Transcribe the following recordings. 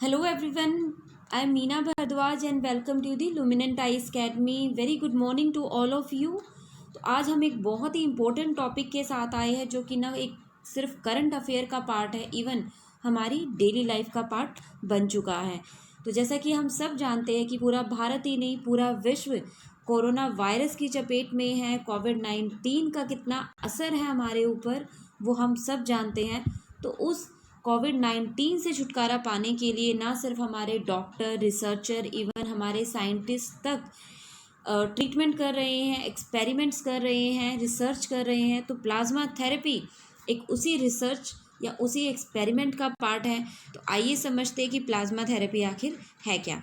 Hello everyone, I am Meena Bhardwaj and welcome to the Luminant Eyes Academy. Very good morning to all of you. तो आज हम एक बहुत ही important topic के साथ आए हैं जो कि ना एक सिर्फ करंट अफेयर का पार्ट है, इवन हमारी डेली लाइफ का पार्ट बन चुका है। तो जैसा कि हम सब जानते हैं कि पूरा भारत ही नहीं पूरा विश्व कोरोना वायरस की चपेट में है। कोविड-19 का कितना असर है हमारे ऊपर वो हम सब जानते हैं। तो उस कोविड-19 से छुटकारा पाने के लिए ना सिर्फ हमारे डॉक्टर, रिसर्चर, इवन हमारे साइंटिस्ट तक ट्रीटमेंट कर रहे हैं, एक्सपेरिमेंट्स कर रहे हैं, रिसर्च कर रहे हैं। तो प्लाज्मा थेरेपी एक उसी रिसर्च या उसी एक्सपेरिमेंट का पार्ट है। तो आइए समझते हैं कि प्लाज्मा थेरेपी आखिर है क्या।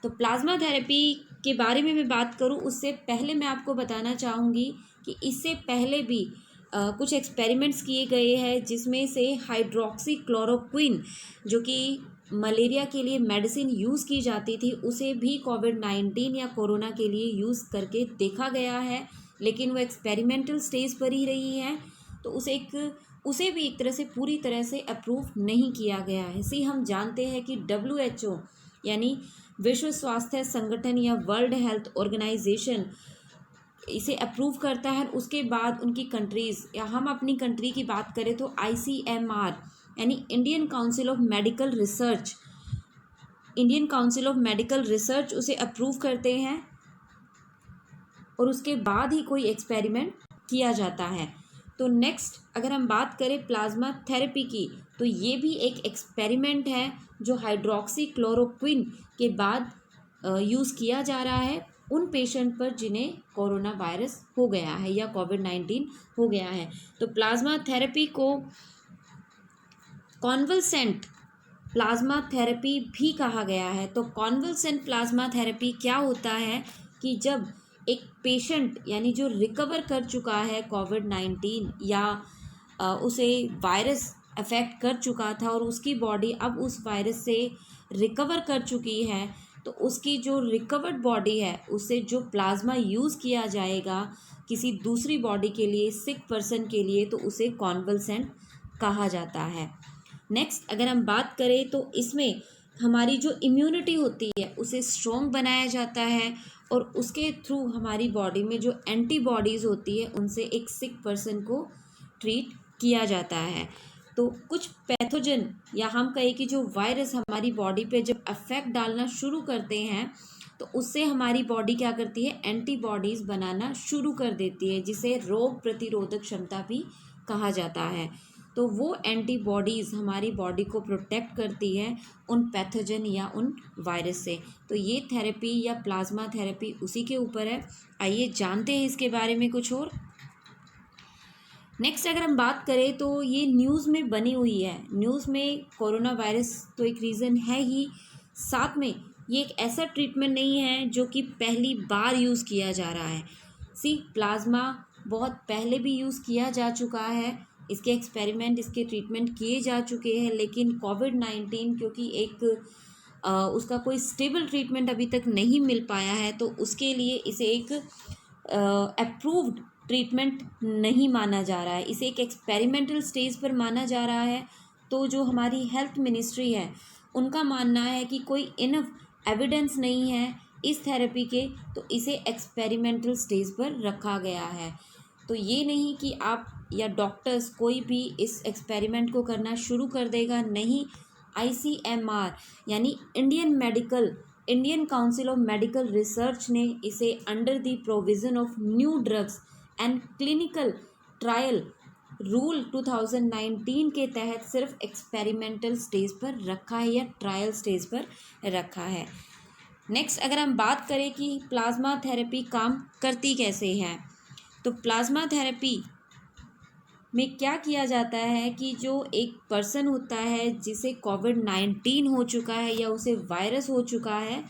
तो प्लाज्मा थेरेपी के बारे में मैं बात करूं उससे पहले मैं आपको बताना चाहूँगी कि इससे पहले भी कुछ एक्सपेरिमेंट्स किए गए हैं जिसमें से हाइड्रोक्सी क्लोरोक्विन जो कि मलेरिया के लिए मेडिसिन यूज़ की जाती थी उसे भी कोविड-19 या कोरोना के लिए यूज़ करके देखा गया है, लेकिन वो एक्सपेरिमेंटल स्टेज पर ही रही है। तो उसे भी एक तरह से पूरी तरह से अप्रूव नहीं किया गया है। इसी हम जानते हैं कि WHO यानी विश्व स्वास्थ्य संगठन या वर्ल्ड हेल्थ ऑर्गेनाइजेशन इसे अप्रूव करता है। उसके बाद उनकी कंट्रीज़ या हम अपनी कंट्री की बात करें तो ICMR यानी Indian council of medical research उसे अप्रूव करते हैं और उसके बाद ही कोई एक्सपेरिमेंट किया जाता है। तो नेक्स्ट अगर हम बात करें प्लाज्मा थेरेपी की तो ये भी एक एक्सपेरिमेंट है जो हाइड्रोक्सी क्लोरोक्विन के बाद यूज़ किया जा रहा है उन पेशेंट पर जिन्हें कोरोना वायरस हो गया है या कोविड-19 हो गया है। तो प्लाज्मा थेरेपी को कॉन्वलसेंट प्लाज्मा थेरेपी भी कहा गया है। तो कॉन्वलसेंट प्लाज्मा थेरेपी क्या होता है कि जब एक पेशेंट यानी जो रिकवर कर चुका है कोविड-19 या उसे वायरस अफेक्ट कर चुका था और उसकी बॉडी अब उस वायरस से रिकवर कर चुकी है, तो उसकी जो रिकवर्ड बॉडी है उससे जो प्लाज्मा यूज़ किया जाएगा किसी दूसरी बॉडी के लिए, सिक पर्सन के लिए, तो उसे कॉन्वलसेंट कहा जाता है। नेक्स्ट अगर हम बात करें तो इसमें हमारी जो इम्यूनिटी होती है उसे स्ट्रॉन्ग बनाया जाता है और उसके थ्रू हमारी बॉडी में जो एंटीबॉडीज़ होती है उनसे एक सिक पर्सन को ट्रीट किया जाता है। तो कुछ पैथोजन या हम कहें कि जो वायरस हमारी बॉडी पे जब अफेक्ट डालना शुरू करते हैं तो उससे हमारी बॉडी क्या करती है, एंटीबॉडीज़ बनाना शुरू कर देती है, जिसे रोग प्रतिरोधक क्षमता भी कहा जाता है। तो वो एंटीबॉडीज़ हमारी बॉडी को प्रोटेक्ट करती है उन पैथोजन या उन वायरस से। तो ये थेरेपी या प्लाज्मा थेरेपी उसी के ऊपर है। आइए जानते हैं इसके बारे में कुछ और। नेक्स्ट अगर हम बात करें तो ये न्यूज़ में बनी हुई है। न्यूज़ में कोरोना वायरस तो एक रीज़न है ही, साथ में ये एक ऐसा ट्रीटमेंट नहीं है जो कि पहली बार यूज़ किया जा रहा है। प्लाज्मा बहुत पहले भी यूज़ किया जा चुका है, इसके एक्सपेरिमेंट, इसके ट्रीटमेंट किए जा चुके हैं, लेकिन कोविड-19 क्योंकि उसका कोई स्टेबल ट्रीटमेंट अभी तक नहीं मिल पाया है तो उसके लिए इसे एक अप्रूव्ड ट्रीटमेंट नहीं माना जा रहा है, इसे एक एक्सपेरिमेंटल स्टेज पर माना जा रहा है। तो जो हमारी हेल्थ मिनिस्ट्री है उनका मानना है कि कोई इनफ एविडेंस नहीं है इस थेरेपी के, तो इसे एक्सपेरिमेंटल स्टेज पर रखा गया है। तो ये नहीं कि आप या डॉक्टर्स कोई भी इस एक्सपेरिमेंट को करना शुरू कर देगा, नहीं। ICMR यानी Indian council of medical research ने इसे under the provision of new drugs and clinical trial rule 2019 के तहत सिर्फ एक्सपेरिमेंटल स्टेज पर रखा है या ट्रायल स्टेज पर रखा है। नेक्स्ट अगर हम बात करें कि प्लाज्मा थेरेपी काम करती कैसे है, तो प्लाज्मा थेरेपी में क्या किया जाता है कि जो एक पर्सन होता है जिसे कोविड-19 हो चुका है या उसे वायरस हो चुका है,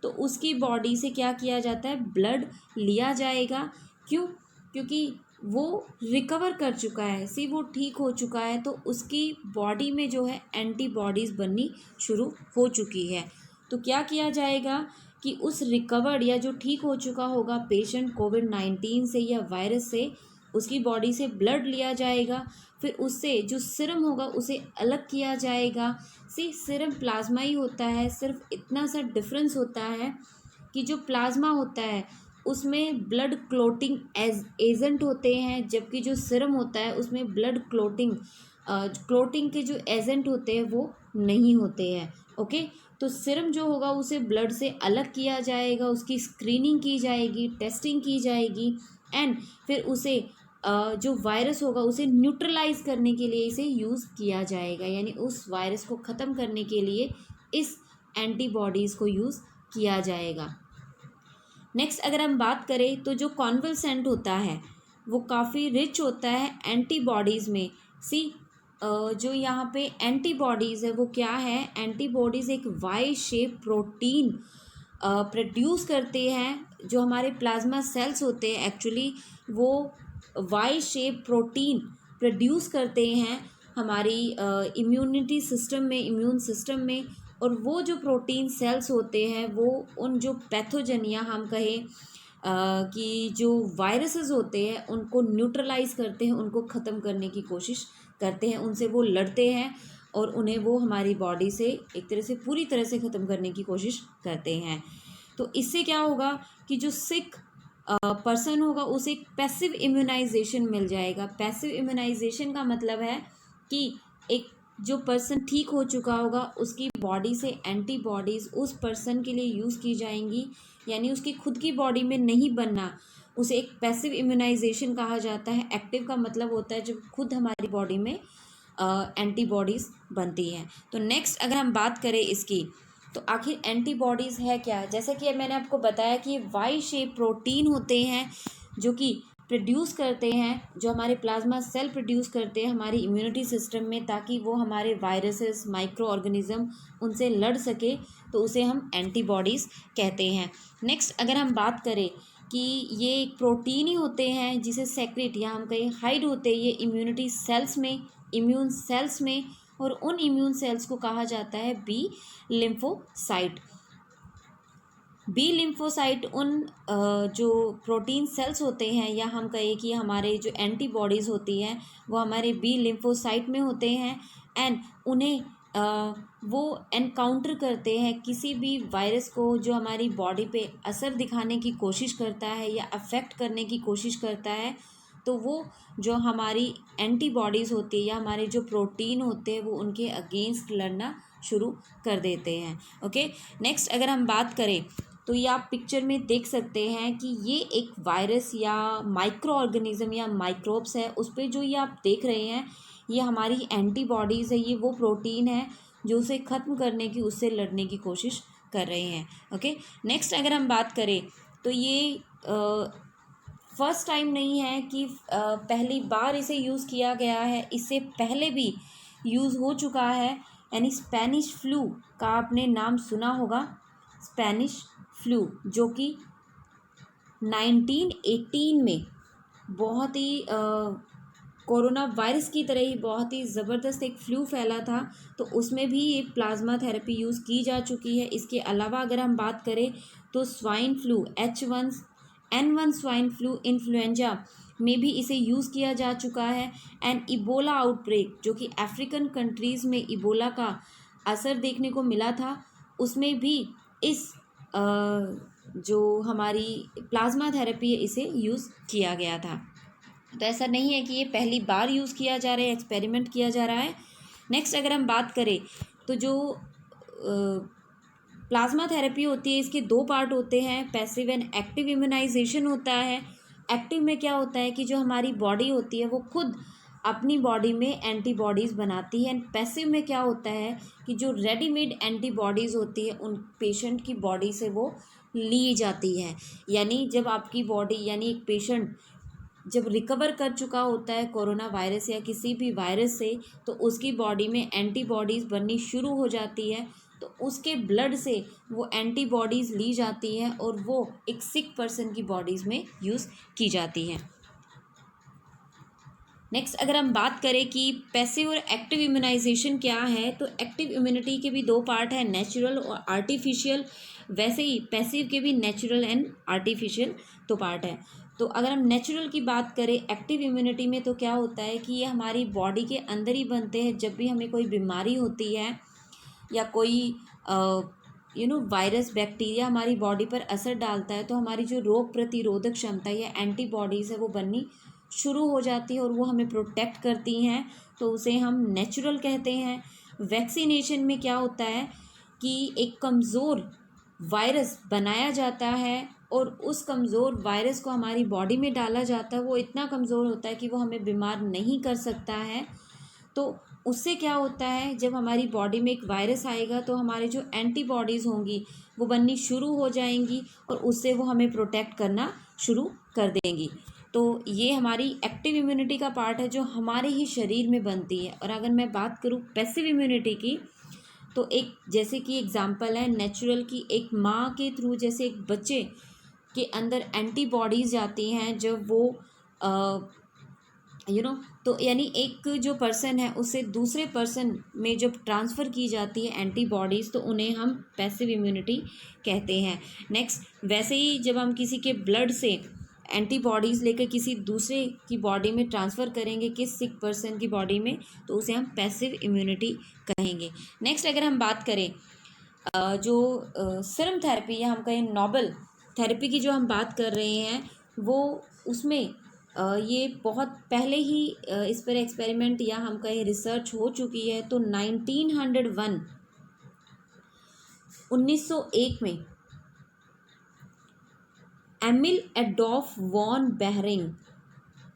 तो उसकी बॉडी से क्या किया जाता है, ब्लड लिया जाएगा। क्यों? क्योंकि वो रिकवर कर चुका है, वो ठीक हो चुका है, तो उसकी बॉडी में जो है एंटीबॉडीज़ बननी शुरू हो चुकी है। तो क्या किया जाएगा कि उस रिकवर्ड या जो ठीक हो चुका होगा पेशेंट कोविड-19 से या वायरस से, उसकी बॉडी से ब्लड लिया जाएगा, फिर उससे जो सीरम होगा उसे अलग किया जाएगा। सीरम प्लाज्मा ही होता है, सिर्फ इतना सा डिफरेंस होता है कि जो प्लाज्मा होता है उसमें ब्लड क्लोटिंग एजेंट होते हैं, जबकि जो सीरम होता है उसमें ब्लड क्लोटिंग के जो एजेंट होते हैं वो नहीं होते हैं। ओके, तो सीरम जो होगा उसे ब्लड से अलग किया जाएगा, उसकी स्क्रीनिंग की जाएगी, टेस्टिंग की जाएगी, एंड फिर उसे जो वायरस होगा उसे न्यूट्रलाइज करने के लिए इसे यूज़ किया जाएगा, यानी उस वायरस को ख़त्म करने के लिए इस एंटीबॉडीज़ को यूज़ किया जाएगा। नेक्स्ट अगर हम बात करें तो जो कॉन्वलसेंट होता है वो काफ़ी रिच होता है एंटीबॉडीज़ में। जो यहाँ पे एंटीबॉडीज़ है वो क्या है, एंटीबॉडीज़ एक वाई शेप प्रोटीन प्रोड्यूस करते हैं। जो हमारे प्लाज्मा सेल्स होते हैं एक्चुअली वो वाई शेप प्रोटीन प्रोड्यूस करते हैं हमारी इम्यूनिटी सिस्टम में, इम्यून सिस्टम में। और वो जो प्रोटीन सेल्स होते हैं वो उन जो पैथोजन या हम कहें कि जो वायरसेस होते हैं उनको न्यूट्रलाइज करते हैं, उनको ख़त्म करने की कोशिश करते हैं, उनसे वो लड़ते हैं और उन्हें वो हमारी बॉडी से एक तरह से पूरी तरह से ख़त्म करने की कोशिश करते हैं। तो इससे क्या होगा कि जो सिक पर्सन होगा उसे एक पैसिव इम्यूनाइजेशन मिल जाएगा। पैसिव इम्यूनाइजेशन का मतलब है कि एक जो पर्सन ठीक हो चुका होगा उसकी बॉडी से एंटीबॉडीज़ उस पर्सन के लिए यूज़ की जाएंगी, यानी उसकी खुद की बॉडी में नहीं बनना, उसे एक पैसिव इम्यूनाइजेशन कहा जाता है। एक्टिव का मतलब होता है जब खुद हमारी बॉडी में एंटीबॉडीज़ बनती हैं। तो नेक्स्ट अगर हम बात करें इसकी, तो आखिर एंटीबॉडीज़ है क्या, जैसे कि मैंने आपको बताया कि वाई शेप प्रोटीन होते हैं जो कि प्रोड्यूस करते हैं, जो हमारे प्लाज्मा सेल प्रोड्यूस करते हैं हमारी इम्यूनिटी सिस्टम में, ताकि वो हमारे वायरसेस, माइक्रो ऑर्गेनिज्म उनसे लड़ सके, तो उसे हम एंटीबॉडीज़ कहते हैं। नेक्स्ट अगर हम बात करें कि ये एक प्रोटीन ही होते हैं जिसे सेक्रेट या हम कहें हाइड होते हैं ये इम्यूनिटी सेल्स में, इम्यून सेल्स में, और उन इम्यून सेल्स को कहा जाता है बी लिम्फोसाइट। बी लिम्फोसाइट उन जो प्रोटीन सेल्स होते हैं या हम कहें कि हमारे जो एंटीबॉडीज़ होती हैं वो हमारे बी लिम्फोसाइट में होते हैं, एंड उन्हें वो एनकाउंटर करते हैं किसी भी वायरस को जो हमारी बॉडी पे असर दिखाने की कोशिश करता है या अफेक्ट करने की कोशिश करता है, तो वो जो हमारी एंटीबॉडीज़ होती है या हमारे जो प्रोटीन होते हैं वो उनके अगेंस्ट लड़ना शुरू कर देते हैं। ओके, नेक्स्ट अगर हम बात करें तो ये आप पिक्चर में देख सकते हैं कि ये एक वायरस या माइक्रो ऑर्गेनिज्म या माइक्रोब्स है, उस पर जो ये आप देख रहे हैं ये हमारी एंटीबॉडीज़ है, ये वो प्रोटीन है जो उसे ख़त्म करने की, उससे लड़ने की कोशिश कर रहे हैं। ओके, नेक्स्ट अगर हम बात करें तो ये फर्स्ट टाइम नहीं है कि पहली बार इसे यूज़ किया गया है, इससे पहले भी यूज़ हो चुका है। यानी स्पेनिश फ्लू का आपने नाम सुना होगा, स्पेनिश फ्लू जो कि 1918 में बहुत ही कोरोना वायरस की तरह ही बहुत ही ज़बरदस्त एक फ्लू फैला था, तो उसमें भी ये प्लाज्मा थेरेपी यूज़ की जा चुकी है। इसके अलावा अगर हम बात करें तो swine flu H1N1 swine flu influenza में भी इसे यूज़ किया जा चुका है। एंड इबोला आउटब्रेक जो कि अफ्रीकन कंट्रीज़ में इबोला का असर देखने को मिला था, उसमें भी इस जो हमारी प्लाज्मा थेरेपी है इसे यूज़ किया गया था। तो ऐसा नहीं है कि ये पहली बार यूज़ किया जा रहा है, एक्सपेरिमेंट किया जा रहा है। नेक्स्ट अगर हम बात करें तो जो प्लाज्मा थेरेपी होती है इसके दो पार्ट होते हैं, पैसिव एंड एक्टिव इम्यूनाइजेशन होता है। एक्टिव में क्या होता है कि जो हमारी बॉडी होती है वो खुद अपनी बॉडी में एंटीबॉडीज़ बनाती है, एंड पैसिव में क्या होता है कि जो रेडीमेड एंटीबॉडीज़ होती है उन पेशेंट की बॉडी से वो ली जाती है। यानी जब आपकी बॉडी, यानी एक पेशेंट जब रिकवर कर चुका होता है कोरोना वायरस या किसी भी वायरस से, तो उसकी बॉडी में एंटीबॉडीज़ बननी शुरू हो जाती है, तो उसके ब्लड से वो एंटीबॉडीज़ ली जाती हैं और वो एक सिक पर्सन की बॉडीज़ में यूज़ की जाती हैं। नेक्स्ट अगर हम बात करें कि पैसिव और एक्टिव इम्यूनाइजेशन क्या है, तो एक्टिव इम्यूनिटी के भी दो पार्ट हैं, नेचुरल और आर्टिफिशियल। वैसे ही पैसिव के भी नेचुरल एंड आर्टिफिशियल दो पार्ट है। तो अगर हम नेचुरल की बात करें एक्टिव इम्यूनिटी में, तो क्या होता है कि ये हमारी बॉडी के अंदर ही बनते हैं। जब भी हमें कोई बीमारी होती है या कोई वायरस बैक्टीरिया हमारी बॉडी पर असर डालता है, तो हमारी जो रोग प्रतिरोधक क्षमता या एंटीबॉडीज़ है वो बननी शुरू हो जाती है और वो हमें प्रोटेक्ट करती हैं, तो उसे हम नेचुरल कहते हैं। वैक्सीनेशन में क्या होता है कि एक कमज़ोर वायरस बनाया जाता है और उस कमज़ोर वायरस को हमारी बॉडी में डाला जाता है। वो इतना कमज़ोर होता है कि वो हमें बीमार नहीं कर सकता है। तो उससे क्या होता है, जब हमारी बॉडी में एक वायरस आएगा तो हमारे जो एंटीबॉडीज़ होंगी वो बननी शुरू हो जाएंगी और उससे वो हमें प्रोटेक्ट करना शुरू कर देंगी। तो ये हमारी एक्टिव इम्यूनिटी का पार्ट है जो हमारे ही शरीर में बनती है। और अगर मैं बात करूँ पैसिव इम्यूनिटी की, तो एक जैसे कि एग्जांपल है नेचुरल की, एक माँ के थ्रू जैसे एक बच्चे के अंदर एंटीबॉडीज़ जाती हैं जब वो तो यानी एक जो पर्सन है उससे दूसरे पर्सन में जब ट्रांसफ़र की जाती है एंटीबॉडीज़, तो उन्हें हम पैसिव इम्यूनिटी कहते हैं। नेक्स्ट, वैसे ही जब हम किसी के ब्लड से एंटीबॉडीज़ लेकर किसी दूसरे की बॉडी में ट्रांसफ़र करेंगे, किस सिक पर्सन की बॉडी में, तो उसे हम पैसिव इम्यूनिटी कहेंगे। नेक्स्ट, अगर हम बात करें जो सीरम थेरेपी या हम कहें नोबल थेरेपी की जो हम बात कर रहे हैं, वो उसमें ये बहुत पहले ही इस पर एक्सपेरिमेंट या हम कहें रिसर्च हो चुकी है। तो 1901 में एमिल एडोल्फ वॉन बेहरिंग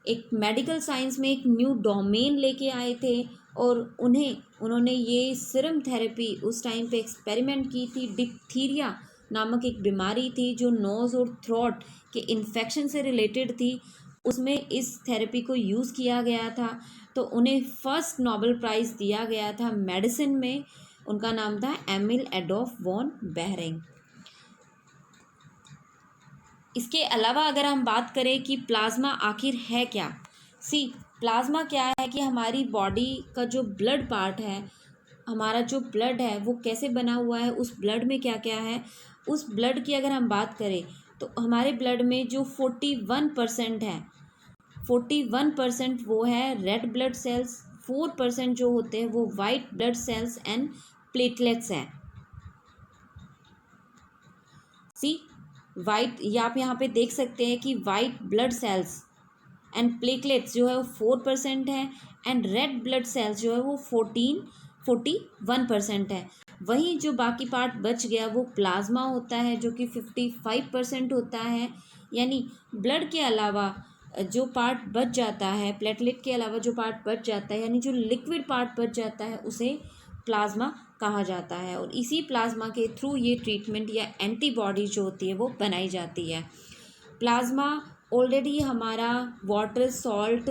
एक मेडिकल साइंस में एक न्यू डोमेन लेके आए थे और उन्होंने ये सीरम थेरेपी उस टाइम पे एक्सपेरिमेंट की थी। डिप्थीरिया नामक एक बीमारी थी जो नोज़ और थ्रोट के इन्फेक्शन से रिलेटेड थी, उसमें इस थेरेपी को यूज़ किया गया था। तो उन्हें फर्स्ट नोबेल प्राइज़ दिया गया था मेडिसिन में, उनका नाम था एमिल एडोल्फ वॉन बेहरिंग। इसके अलावा अगर हम बात करें कि प्लाज्मा आखिर है क्या, प्लाज्मा क्या है कि हमारी बॉडी का जो ब्लड पार्ट है, हमारा जो ब्लड है वो कैसे बना हुआ है, उस ब्लड में क्या क्या है। उस ब्लड की अगर हम बात करें तो हमारे ब्लड में जो 41% है, 41% वो है रेड ब्लड सेल्स, 4% जो होते हैं वो white blood cells and platelets हैं। वाइट, या आप यहाँ पे देख सकते हैं कि white blood cells and platelets जो है वो 4% है एंड रेड ब्लड सेल्स जो है वो 41% है। वहीं जो बाकी पार्ट बच गया वो प्लाज्मा होता है जो कि 55% होता है। यानी ब्लड के अलावा जो पार्ट बच जाता है, प्लेटलेट के अलावा जो पार्ट बच जाता है, यानी जो लिक्विड पार्ट बच जाता है, उसे प्लाज्मा कहा जाता है। और इसी प्लाज्मा के थ्रू ये ट्रीटमेंट या एंटीबॉडी जो होती है वो बनाई जाती है। प्लाज्मा ऑलरेडी हमारा वाटर, सॉल्ट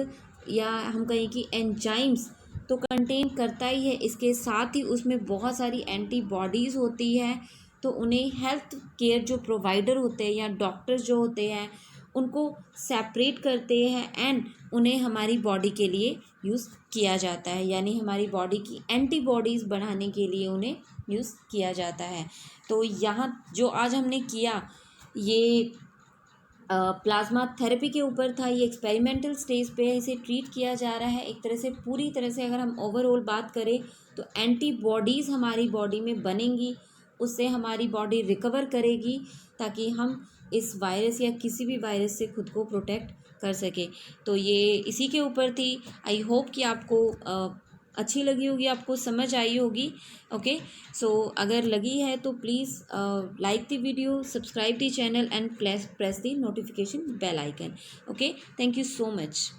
या हम कहें कि एंजाइम्स तो कंटेन करता ही है, इसके साथ ही उसमें बहुत सारी एंटीबॉडीज़ होती है। तो उन्हें हेल्थ केयर जो प्रोवाइडर होते हैं या डॉक्टर्स जो होते हैं उनको सेपरेट करते हैं एंड उन्हें हमारी बॉडी के लिए यूज़ किया जाता है, यानी हमारी बॉडी की एंटीबॉडीज़ बढ़ाने के लिए उन्हें यूज़ किया जाता है। तो यहाँ जो आज हमने किया ये प्लाज्मा थेरेपी के ऊपर था, ये एक्सपेरिमेंटल स्टेज पे है, इसे ट्रीट किया जा रहा है। एक तरह से पूरी तरह से अगर हम ओवरऑल बात करें तो एंटीबॉडीज़ हमारी बॉडी में बनेंगी, उससे हमारी बॉडी रिकवर करेगी ताकि हम इस वायरस या किसी भी वायरस से खुद को प्रोटेक्ट कर सके। तो ये इसी के ऊपर थी। आई होप कि आपको अच्छी लगी होगी, आपको समझ आई होगी। ओके, सो अगर लगी है तो please like the video, subscribe the channel and press the notification bell icon. Okay, thank you so much.